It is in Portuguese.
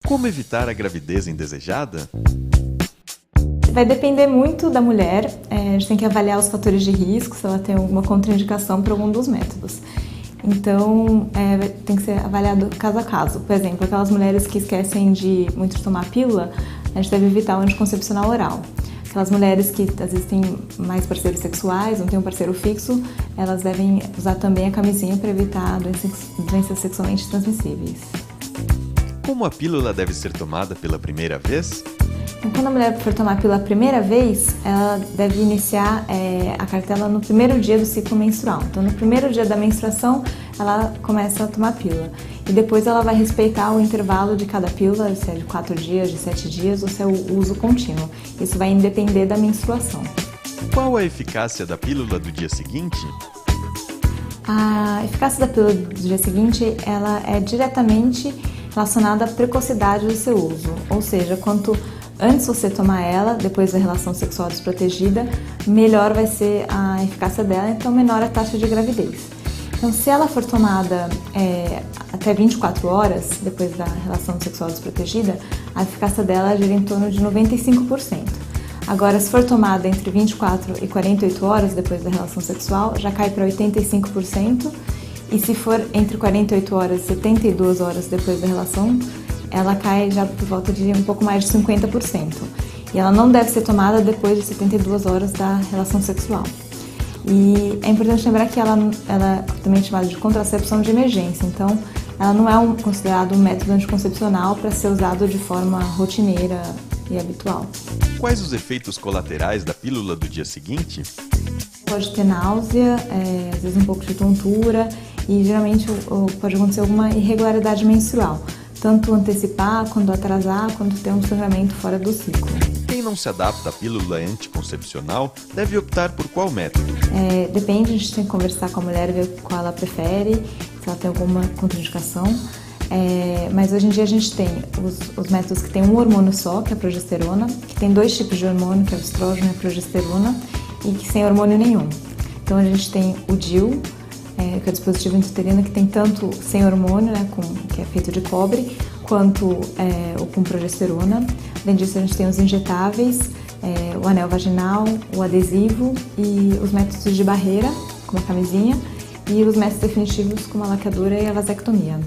Como evitar a gravidez indesejada? Vai depender muito da mulher, a gente tem que avaliar os fatores de risco, se ela tem alguma contraindicação para algum dos métodos. Então, tem que ser avaliado caso a caso. Por exemplo, aquelas mulheres que esquecem de muito tomar pílula, a gente deve evitar o anticoncepcional oral. Aquelas mulheres que às vezes têm mais parceiros sexuais, não têm um parceiro fixo, elas devem usar também a camisinha para evitar doenças sexualmente transmissíveis. Como a pílula deve ser tomada pela primeira vez? Então, quando a mulher for tomar pela primeira vez, ela deve iniciar a cartela no primeiro dia do ciclo menstrual. Então, no primeiro dia da menstruação, ela começa a tomar pílula. E depois ela vai respeitar o intervalo de cada pílula, se é de 4 dias, de 7 dias, ou se é o uso contínuo. Isso vai depender da menstruação. Qual a eficácia da pílula do dia seguinte? A eficácia da pílula do dia seguinte, ela é diretamente relacionada à precocidade do seu uso. Ou seja, quanto antes você tomar ela, depois da relação sexual desprotegida, melhor vai ser a eficácia dela, então menor a taxa de gravidez. Então, se ela for tomada até 24 horas depois da relação sexual desprotegida, a eficácia dela gira em torno de 95%. Agora, se for tomada entre 24 e 48 horas depois da relação sexual, já cai para 85%. E se for entre 48 horas e 72 horas depois da relação, ela cai já por volta de um pouco mais de 50%. E ela não deve ser tomada depois de 72 horas da relação sexual. E é importante lembrar que ela é também chamada de contracepção de emergência, então ela não é considerado um método anticoncepcional para ser usado de forma rotineira e habitual. Quais os efeitos colaterais da pílula do dia seguinte? Pode ter náusea, às vezes um pouco de tontura e geralmente pode acontecer alguma irregularidade menstrual, tanto antecipar, quanto atrasar, quanto ter um sangramento fora do ciclo. Quem não se adapta à pílula anticoncepcional deve optar por qual método? Depende, a gente tem que conversar com a mulher, ver qual ela prefere, se ela tem alguma contraindicação. Mas hoje em dia a gente tem os métodos que tem um hormônio só, que é a progesterona, que tem 2 tipos de hormônio, que é o estrógeno e a progesterona, e que sem hormônio nenhum. Então a gente tem o DIU, que é o dispositivo intrauterino, que tem tanto sem hormônio, que é feito de cobre, quanto o com progesterona. Além disso, a gente tem os injetáveis, o anel vaginal, o adesivo e os métodos de barreira, como a camisinha, e os métodos definitivos, como a laqueadura e a vasectomia.